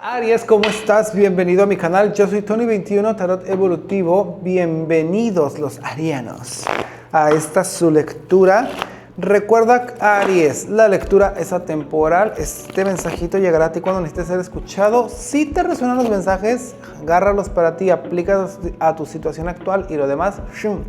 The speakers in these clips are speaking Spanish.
Aries, ¿cómo estás? Bienvenido a mi canal. Yo soy Tony21, Tarot Evolutivo. Bienvenidos los arianos a esta su lectura. Recuerda, Aries, la lectura es atemporal. Este mensajito llegará a ti cuando necesites ser escuchado. Si te resuenan los mensajes, agárralos para ti, aplícalos a tu situación actual y lo demás, ¡shum!,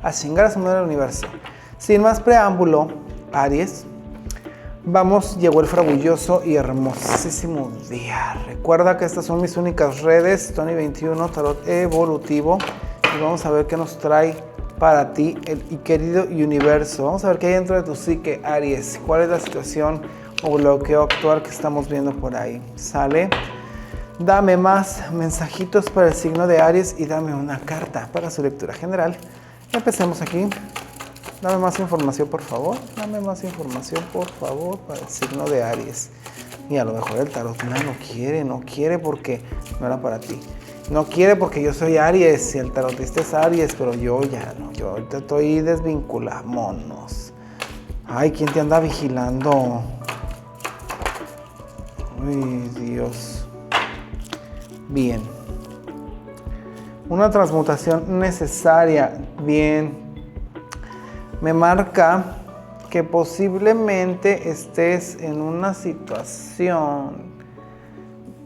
a chingar a su madre del universo. Sin más preámbulo, Aries, vamos, llegó el fabuloso y hermosísimo día. Recuerda que estas son mis únicas redes, Tony21, Tarot Evolutivo. Y vamos a ver qué nos trae para ti el querido universo. Vamos a ver qué hay dentro de tu psique, Aries. ¿Cuál es la situación o bloqueo actual que estamos viendo por ahí? ¿Sale? Dame más mensajitos para el signo de Aries y dame una carta para su lectura general. Empecemos aquí. Dame más información, por favor. Dame más información, por favor, para el signo de Aries. Y a lo mejor el tarot no quiere porque no era para ti. No quiere porque yo soy Aries y el tarotista es Aries, pero yo ya no. Yo ahorita estoy desvinculámonos. Ay, ¿quién te anda vigilando? Ay, Dios. Bien. Una transmutación necesaria. Bien. Me marca que posiblemente estés en una situación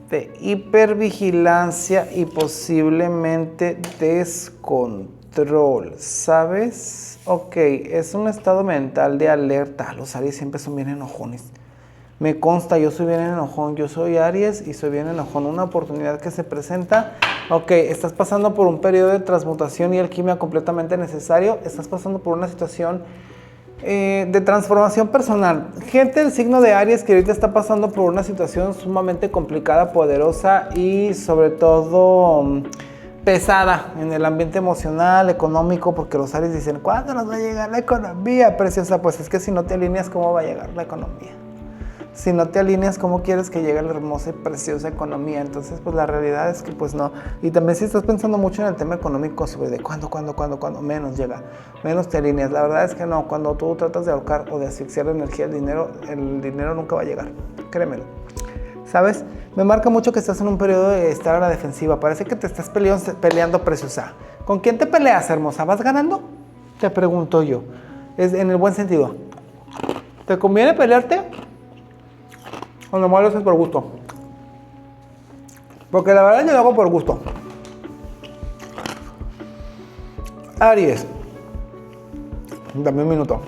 de hipervigilancia y posiblemente descontrol, ¿sabes? Ok, es un estado mental de alerta. Los Aries siempre son bien enojones. Me consta, yo soy bien enojón, yo soy Aries y soy bien enojón. Una oportunidad que se presenta, ok, estás pasando por un periodo de transmutación y alquimia completamente necesario. Estás pasando por una situación de transformación personal. Gente del signo de Aries que ahorita está pasando por una situación sumamente complicada, poderosa y sobre todo pesada en el ambiente emocional, económico, porque los Aries dicen, ¿cuándo nos va a llegar la economía, preciosa? Pues es que si no te alineas, ¿cómo va a llegar la economía? Si no te alineas, ¿cómo quieres que llegue la hermosa y preciosa economía? Entonces, pues la realidad es que pues no. Y también si estás pensando mucho en el tema económico, sobre de cuándo, menos llega, menos te alineas. La verdad es que no, cuando tú tratas de ahorcar o de asfixiar la energía del dinero, el dinero nunca va a llegar, créemelo. ¿Sabes? Me marca mucho que estás en un periodo de estar a la defensiva. Parece que te estás peleando, preciosa. ¿Con quién te peleas, hermosa? ¿Vas ganando? Te pregunto yo. Es en el buen sentido. ¿Te conviene pelearte? O nomás lo haces por gusto. Porque la verdad yo lo hago por gusto. Aries. Dame un minuto.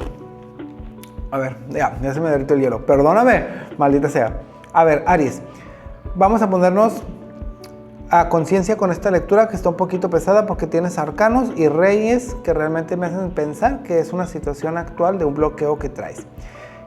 A ver, ya se me derritió el hielo. Perdóname, maldita sea. A ver, Aries. Vamos a ponernos a conciencia con esta lectura que está un poquito pesada porque tienes arcanos y reyes que realmente me hacen pensar que es una situación actual de un bloqueo que traes.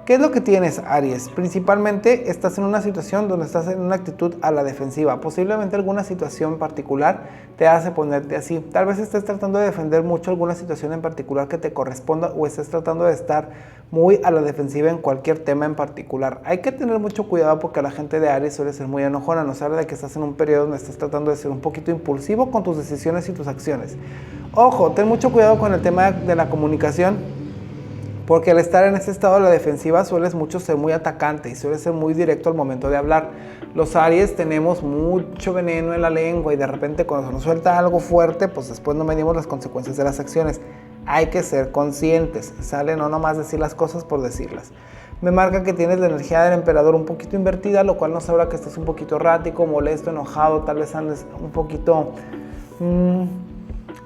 ¿Qué es lo que tienes, Aries? Principalmente estás en una situación donde estás en una actitud a la defensiva. Posiblemente alguna situación particular te hace ponerte así. Tal vez estés tratando de defender mucho alguna situación en particular que te corresponda o estés tratando de estar muy a la defensiva en cualquier tema en particular. Hay que tener mucho cuidado porque la gente de Aries suele ser muy enojona. Nos habla de que estás en un periodo donde estás tratando de ser un poquito impulsivo con tus decisiones y tus acciones. Ojo, ten mucho cuidado con el tema de la comunicación. Porque al estar en ese estado de la defensiva sueles mucho ser muy atacante y sueles ser muy directo al momento de hablar. Los Aries tenemos mucho veneno en la lengua y de repente cuando se nos suelta algo fuerte, pues después no medimos las consecuencias de las acciones. Hay que ser conscientes, ¿sale? No nomás decir las cosas por decirlas. Me marca que tienes la energía del emperador un poquito invertida, lo cual nos habla que estás un poquito errático, molesto, enojado, tal vez andes un poquito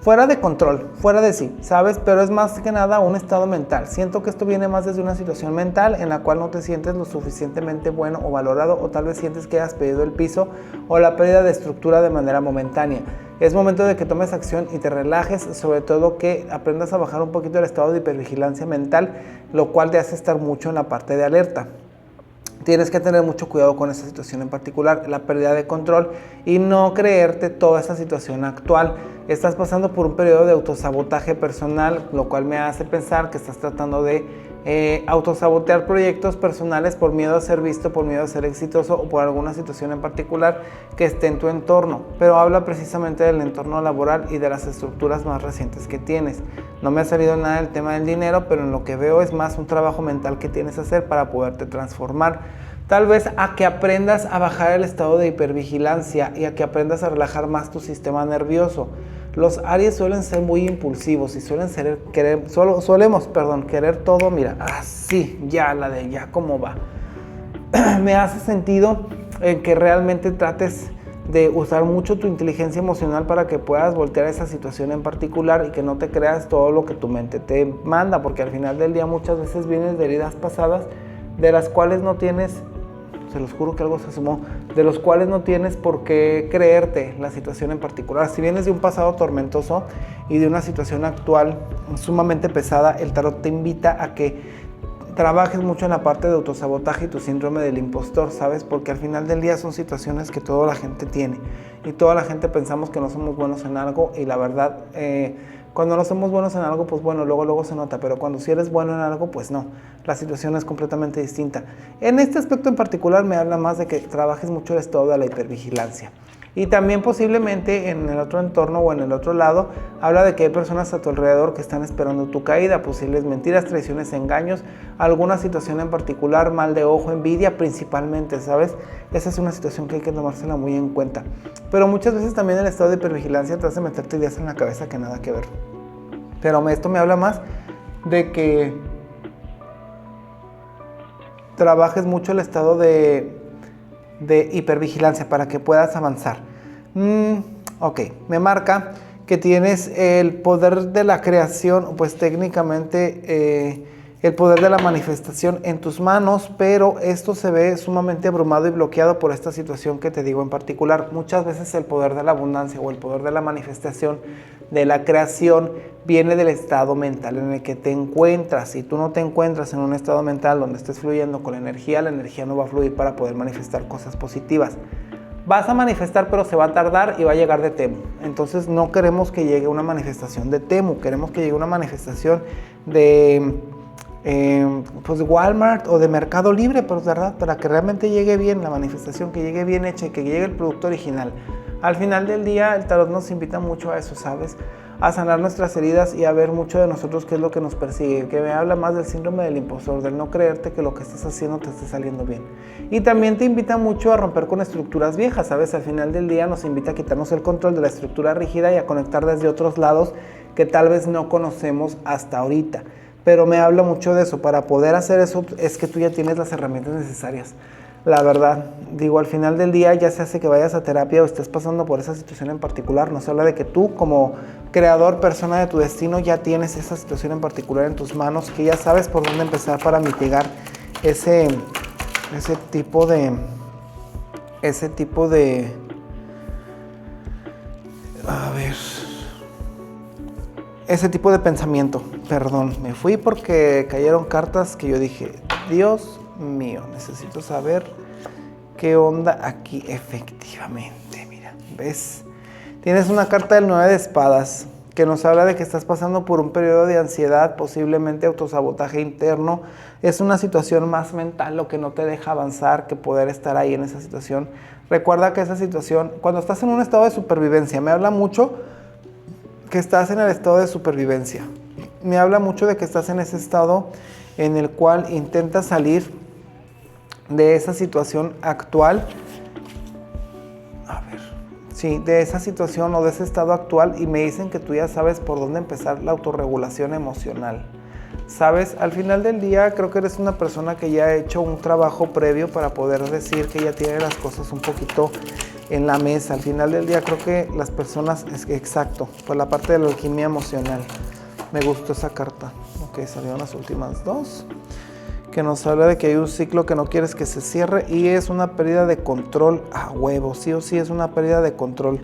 fuera de control, fuera de sí, ¿sabes? Pero es más que nada un estado mental. Siento que esto viene más desde una situación mental en la cual no te sientes lo suficientemente bueno o valorado, o tal vez sientes que has perdido el piso o la pérdida de estructura de manera momentánea. Es momento de que tomes acción y te relajes, sobre todo que aprendas a bajar un poquito el estado de hipervigilancia mental, lo cual te hace estar mucho en la parte de alerta. Tienes que tener mucho cuidado con esta situación en particular, la pérdida de control, y no creerte toda esta situación actual. Estás pasando por un periodo de autosabotaje personal, lo cual me hace pensar que estás tratando de autosabotear proyectos personales por miedo a ser visto, por miedo a ser exitoso o por alguna situación en particular que esté en tu entorno, pero habla precisamente del entorno laboral y de las estructuras más recientes que tienes. No me ha salido nada del tema del dinero, pero en lo que veo es más un trabajo mental que tienes que hacer para poderte transformar. Tal vez a que aprendas a bajar el estado de hipervigilancia y a que aprendas a relajar más tu sistema nervioso. Los Aries suelen ser muy impulsivos y solemos querer todo, mira, así, ya cómo va. Me hace sentido en que realmente trates de usar mucho tu inteligencia emocional para que puedas voltear esa situación en particular y que no te creas todo lo que tu mente te manda, porque al final del día muchas veces vienes de heridas pasadas de las cuales no tienes, se los juro que algo se sumó, de los cuales no tienes por qué creerte la situación en particular. Si vienes de un pasado tormentoso y de una situación actual sumamente pesada, el tarot te invita a que trabajes mucho en la parte de autosabotaje y tu síndrome del impostor, ¿sabes? Porque al final del día son situaciones que toda la gente tiene y toda la gente pensamos que no somos buenos en algo y la verdad, cuando no somos buenos en algo, pues bueno, luego se nota, pero cuando sí eres bueno en algo, pues no, la situación es completamente distinta. En este aspecto en particular me habla más de que trabajes mucho el estado de la hipervigilancia. Y también posiblemente en el otro entorno o en el otro lado, habla de que hay personas a tu alrededor que están esperando tu caída, posibles mentiras, traiciones, engaños, alguna situación en particular, mal de ojo, envidia principalmente, ¿sabes? Esa es una situación que hay que tomársela muy en cuenta. Pero muchas veces también el estado de hipervigilancia te hace meterte ideas en la cabeza que nada que ver. Pero esto me habla más de que trabajes mucho el estado de hipervigilancia para que puedas avanzar. Ok, me marca que tienes el poder de la creación, pues técnicamente el poder de la manifestación en tus manos, pero esto se ve sumamente abrumado y bloqueado por esta situación que te digo en particular. Muchas veces el poder de la abundancia o el poder de la manifestación, de la creación, viene del estado mental en el que te encuentras. Si tú no te encuentras en un estado mental donde estés fluyendo con la energía no va a fluir para poder manifestar cosas positivas. Vas a manifestar, pero se va a tardar y va a llegar de Temu. Entonces no queremos que llegue una manifestación de Temu, queremos que llegue una manifestación de pues Walmart o de Mercado Libre, pero ¿verdad? Para que realmente llegue bien la manifestación, que llegue bien hecha y que llegue el producto original. Al final del día el tarot nos invita mucho a eso, ¿sabes? A sanar nuestras heridas y a ver mucho de nosotros qué es lo que nos persigue, que me habla más del síndrome del impostor, del no creerte que lo que estás haciendo te esté saliendo bien. Y también te invita mucho a romper con estructuras viejas, ¿sabes? Al final del día nos invita a quitarnos el control de la estructura rígida y a conectar desde otros lados que tal vez no conocemos hasta ahorita. Pero me habla mucho de eso. Para poder hacer eso es que tú ya tienes las herramientas necesarias. La verdad, digo, al final del día ya se hace que vayas a terapia o estés pasando por esa situación en particular. Nos habla de que tú como creador, persona de tu destino, ya tienes esa situación en particular en tus manos, que ya sabes por dónde empezar para mitigar ese tipo de pensamiento. Perdón, me fui porque cayeron cartas que yo dije, Dios mío, necesito saber qué onda aquí efectivamente. Mira, ¿ves? Tienes una carta del 9 de espadas que nos habla de que estás pasando por un periodo de ansiedad, posiblemente autosabotaje interno. Es una situación más mental lo que no te deja avanzar que poder estar ahí en esa situación. Recuerda que esa situación, cuando estás en un estado de supervivencia, me habla mucho que estás en el estado de supervivencia. Me habla mucho de que estás en ese estado en el cual intentas salir de esa situación actual. A ver, sí, de esa situación o de ese estado actual, y me dicen que tú ya sabes por dónde empezar la autorregulación emocional. Sabes, al final del día creo que eres una persona que ya ha hecho un trabajo previo para poder decir que ya tiene las cosas un poquito en la mesa. Al final del día creo que las personas, exacto, por la parte de la alquimia emocional. Me gustó esa carta. Ok, salieron las últimas dos, que nos habla de que hay un ciclo que no quieres que se cierre y es una pérdida de control a huevo. Sí o sí es una pérdida de control.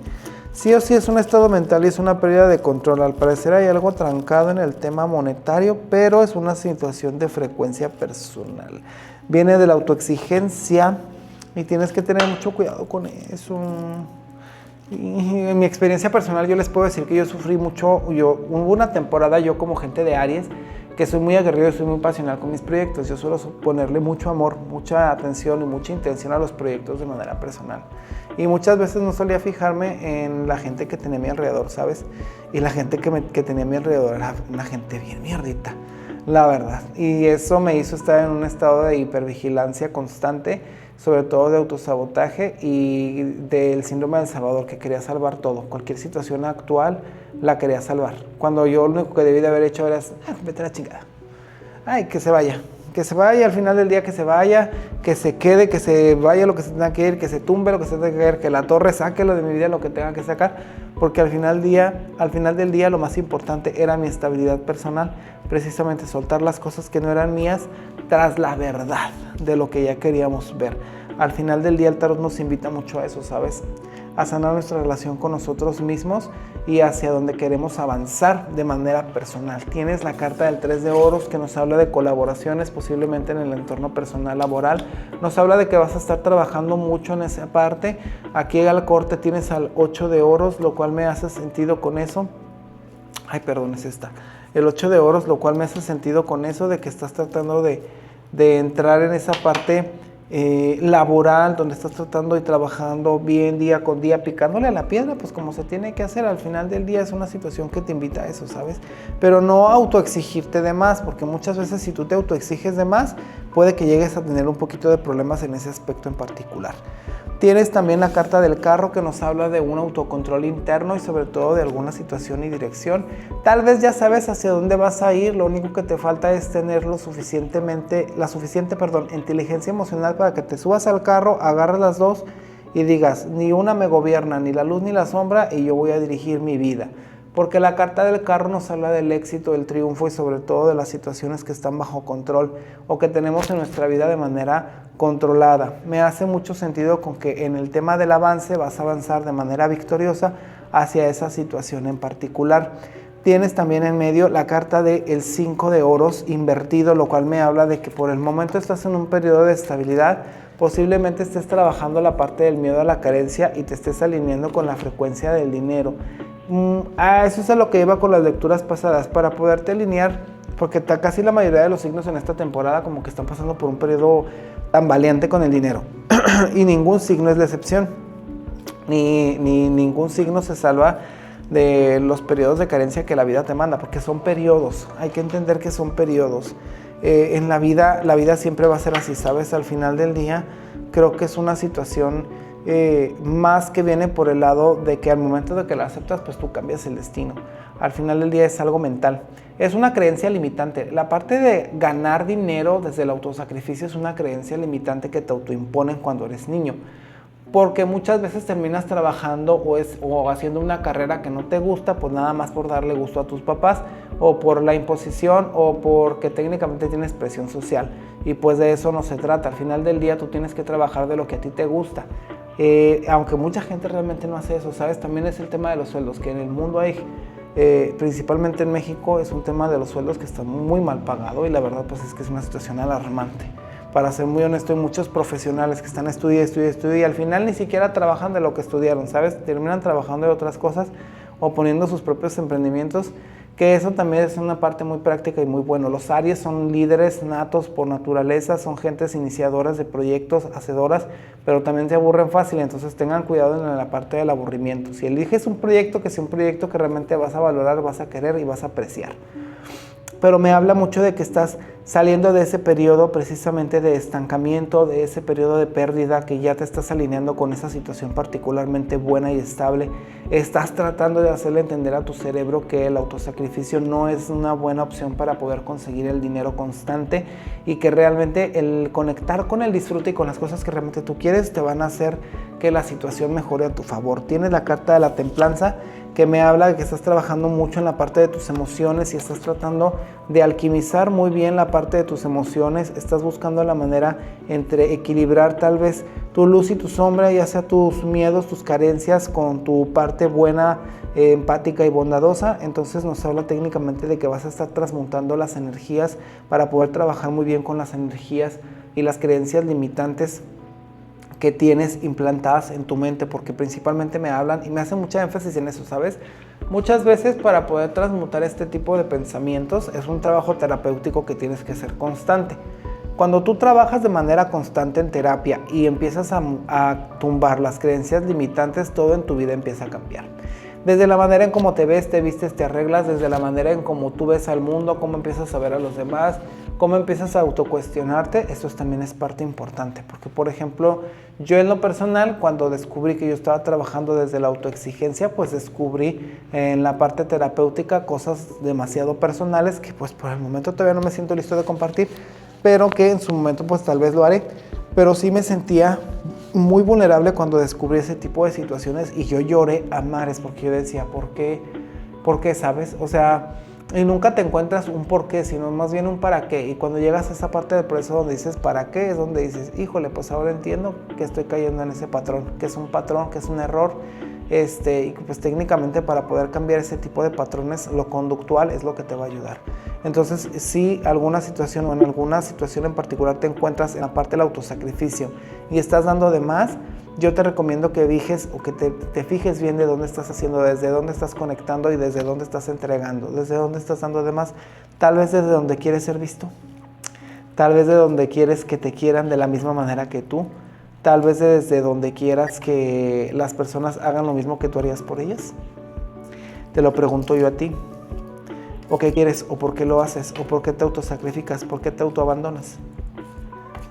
Sí o sí es un estado mental y es una pérdida de control. Al parecer hay algo trancado en el tema monetario, pero es una situación de frecuencia personal. Viene de la autoexigencia y tienes que tener mucho cuidado con eso. Y en mi experiencia personal yo les puedo decir que yo sufrí mucho. Hubo una temporada yo como gente de Aries que soy muy aguerrido y soy muy pasional con mis proyectos. Yo suelo ponerle mucho amor, mucha atención y mucha intención a los proyectos de manera personal. Y muchas veces no solía fijarme en la gente que tenía a mi alrededor, ¿sabes? Y la gente que tenía a mi alrededor era una gente bien mierdita, la verdad. Y eso me hizo estar en un estado de hipervigilancia constante, sobre todo de autosabotaje y del síndrome del salvador, que quería salvar todo. Cualquier situación actual la quería salvar. Cuando yo lo único que debí de haber hecho era, vete a la chingada. Ay, que se vaya, al final del día que se vaya, que se quede, que se vaya lo que se tenga que ir, que se tumbe lo que se tenga que ir, que la torre saque lo de mi vida, lo que tenga que sacar, porque al final del día lo más importante era mi estabilidad personal, precisamente soltar las cosas que no eran mías tras la verdad de lo que ya queríamos ver. Al final del día el tarot nos invita mucho a eso, ¿sabes? A sanar nuestra relación con nosotros mismos y hacia donde queremos avanzar de manera personal. Tienes la carta del 3 de oros, que nos habla de colaboraciones posiblemente en el entorno personal laboral. Nos habla de que vas a estar trabajando mucho en esa parte. Aquí al corte tienes al 8 de oros, lo cual me hace sentido con eso. Ay, perdón, es esta. El 8 de oros, lo cual me hace sentido con eso de que estás tratando de entrar en esa parte laboral, donde estás tratando y trabajando bien día con día, picándole a la piedra, pues como se tiene que hacer. Al final del día es una situación que te invita a eso, ¿sabes? Pero no autoexigirte de más, porque muchas veces si tú te autoexiges de más, puede que llegues a tener un poquito de problemas en ese aspecto en particular. Tienes también la carta del carro, que nos habla de un autocontrol interno y sobre todo de alguna situación y dirección. Tal vez ya sabes hacia dónde vas a ir, lo único que te falta es tener la suficiente inteligencia emocional para que te subas al carro, agarres las dos y digas, ni una me gobierna, ni la luz ni la sombra, y yo voy a dirigir mi vida. Porque la carta del carro nos habla del éxito, del triunfo y sobre todo de las situaciones que están bajo control o que tenemos en nuestra vida de manera controlada. Me hace mucho sentido con que en el tema del avance vas a avanzar de manera victoriosa hacia esa situación en particular. Tienes también en medio la carta del 5 de oros invertido, lo cual me habla de que por el momento estás en un periodo de estabilidad. Posiblemente estés trabajando la parte del miedo a la carencia y te estés alineando con la frecuencia del dinero. Eso es a lo que iba con las lecturas pasadas, para poderte alinear, porque casi la mayoría de los signos en esta temporada como que están pasando por un periodo tambaleante con el dinero y ningún signo es la excepción, ni ningún signo se salva de los periodos de carencia que la vida te manda, porque son periodos, hay que entender que son periodos. En la vida siempre va a ser así, ¿sabes? Al final del día creo que es una situación más que viene por el lado de que al momento de que la aceptas, pues tú cambias el destino. Al final del día es algo mental, es una creencia limitante. La parte de ganar dinero desde el autosacrificio es una creencia limitante que te autoimponen cuando eres niño, porque muchas veces terminas trabajando o haciendo una carrera que no te gusta, pues nada más por darle gusto a tus papás, o por la imposición, o porque técnicamente tienes presión social, y pues de eso no se trata. Al final del día tú tienes que trabajar de lo que a ti te gusta. Aunque mucha gente realmente no hace eso, ¿sabes? También es el tema de los sueldos, que en el mundo hay, principalmente en México, es un tema de los sueldos que está muy mal pagado, y la verdad pues es que es una situación alarmante. Para ser muy honesto, hay muchos profesionales que están estudiando y al final ni siquiera trabajan de lo que estudiaron, ¿sabes? Terminan trabajando de otras cosas o poniendo sus propios emprendimientos, que eso también es una parte muy práctica y muy bueno. Los Aries son líderes natos por naturaleza, son gentes iniciadoras de proyectos, hacedoras, pero también se aburren fácil, entonces tengan cuidado en la parte del aburrimiento. Si eliges un proyecto, que sea un proyecto que realmente vas a valorar, vas a querer y vas a apreciar. Pero me habla mucho de que estás saliendo de ese periodo precisamente de estancamiento, de ese periodo de pérdida, que ya te estás alineando con esa situación particularmente buena y estable. Estás tratando de hacerle entender a tu cerebro que el autosacrificio no es una buena opción para poder conseguir el dinero constante, y que realmente el conectar con el disfrute y con las cosas que realmente tú quieres te van a hacer que la situación mejore a tu favor. Tienes la carta de la templanza, que me habla de que estás trabajando mucho en la parte de tus emociones y estás tratando de alquimizar muy bien la parte de tus emociones. Estás buscando la manera entre equilibrar tal vez tu luz y tu sombra, ya sea tus miedos, tus carencias, con tu parte buena, empática y bondadosa. Entonces nos habla técnicamente de que vas a estar transmutando las energías para poder trabajar muy bien con las energías y las creencias limitantes que tienes implantadas en tu mente, porque principalmente me hablan y me hacen mucha énfasis en eso, ¿sabes? Muchas veces para poder transmutar este tipo de pensamientos es un trabajo terapéutico que tienes que ser constante. Cuando tú trabajas de manera constante en terapia y empiezas a tumbar las creencias limitantes, todo en tu vida empieza a cambiar. Desde la manera en cómo te ves, te vistes, te arreglas, desde la manera en cómo tú ves al mundo, cómo empiezas a ver a los demás, cómo empiezas a autocuestionarte, eso también es parte importante. Porque, por ejemplo, yo en lo personal, cuando descubrí que yo estaba trabajando desde la autoexigencia, pues descubrí en la parte terapéutica cosas demasiado personales que pues por el momento todavía no me siento listo de compartir, pero que en su momento pues tal vez lo haré. Pero sí me sentía muy vulnerable cuando descubrí ese tipo de situaciones y yo lloré a mares porque yo decía, ¿por qué? ¿Por qué, sabes? O sea, y nunca te encuentras un por qué, sino más bien un para qué. Y cuando llegas a esa parte del proceso donde dices para qué, es donde dices, híjole, pues ahora entiendo que estoy cayendo en ese patrón, que es un patrón, que es un error. Y pues técnicamente para poder cambiar ese tipo de patrones, lo conductual es lo que te va a ayudar. Entonces, si alguna situación o en alguna situación en particular te encuentras en la parte del autosacrificio y estás dando de más, yo te recomiendo que fijes o que te fijes bien de dónde estás haciendo, desde dónde estás conectando y desde dónde estás entregando, desde dónde estás dando de más, tal vez desde donde quieres ser visto, tal vez de donde quieres que te quieran de la misma manera que tú, tal vez desde donde quieras que las personas hagan lo mismo que tú harías por ellas. Te lo pregunto yo a ti. ¿O qué quieres? ¿O por qué lo haces? ¿O por qué te autosacrificas? ¿Por qué te autoabandonas?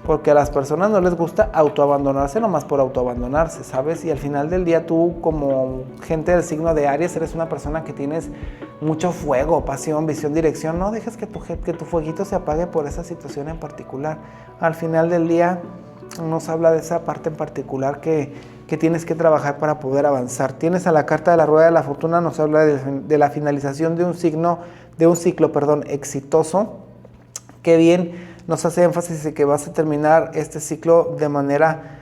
Porque a las personas no les gusta autoabandonarse nomás por autoabandonarse, ¿sabes? Y al final del día tú, como gente del signo de Aries, eres una persona que tienes mucho fuego, pasión, visión, dirección. No dejes que tu fueguito se apague por esa situación en particular. Al final del día nos habla de esa parte en particular que tienes que trabajar para poder avanzar. Tienes a la carta de la rueda de la fortuna, nos habla de la finalización de un ciclo, exitoso. Qué bien, nos hace énfasis en que vas a terminar este ciclo de manera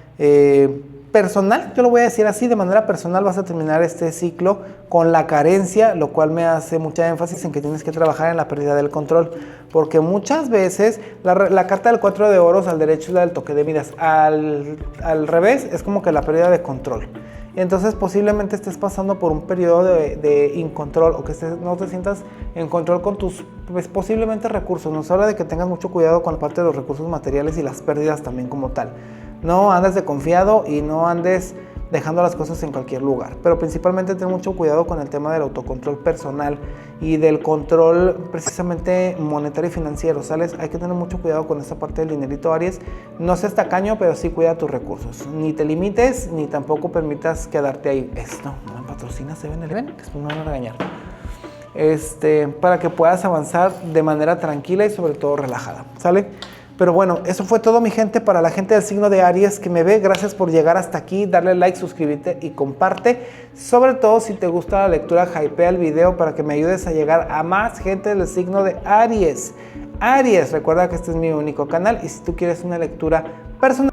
personal, yo lo voy a decir así, de manera personal vas a terminar este ciclo con la carencia, lo cual me hace mucha énfasis en que tienes que trabajar en la pérdida del control, porque muchas veces la carta del 4 de oros al derecho es la del toque de miras, al revés es como que la pérdida de control. Entonces posiblemente estés pasando por un periodo de incontrol o que no te sientas en control con tus pues, posiblemente recursos. Nos habla de que tengas mucho cuidado con la parte de los recursos materiales y las pérdidas también como tal. No andes de confiado y no andes dejando las cosas en cualquier lugar. Pero principalmente ten mucho cuidado con el tema del autocontrol personal y del control precisamente monetario y financiero, ¿sales? Hay que tener mucho cuidado con esta parte del dinerito, Aries. No seas tacaño, pero sí cuida tus recursos. Ni te limites, ni tampoco permitas quedarte ahí. Esto, no me patrocina, se ven, después me van a regañar. Para que puedas avanzar de manera tranquila y sobre todo relajada, ¿sale? Pero bueno, eso fue todo, mi gente. Para la gente del signo de Aries que me ve, gracias por llegar hasta aquí, darle like, suscribirte y comparte. Sobre todo si te gusta la lectura, hypea el video para que me ayudes a llegar a más gente del signo de Aries. Aries, recuerda que este es mi único canal y si tú quieres una lectura personal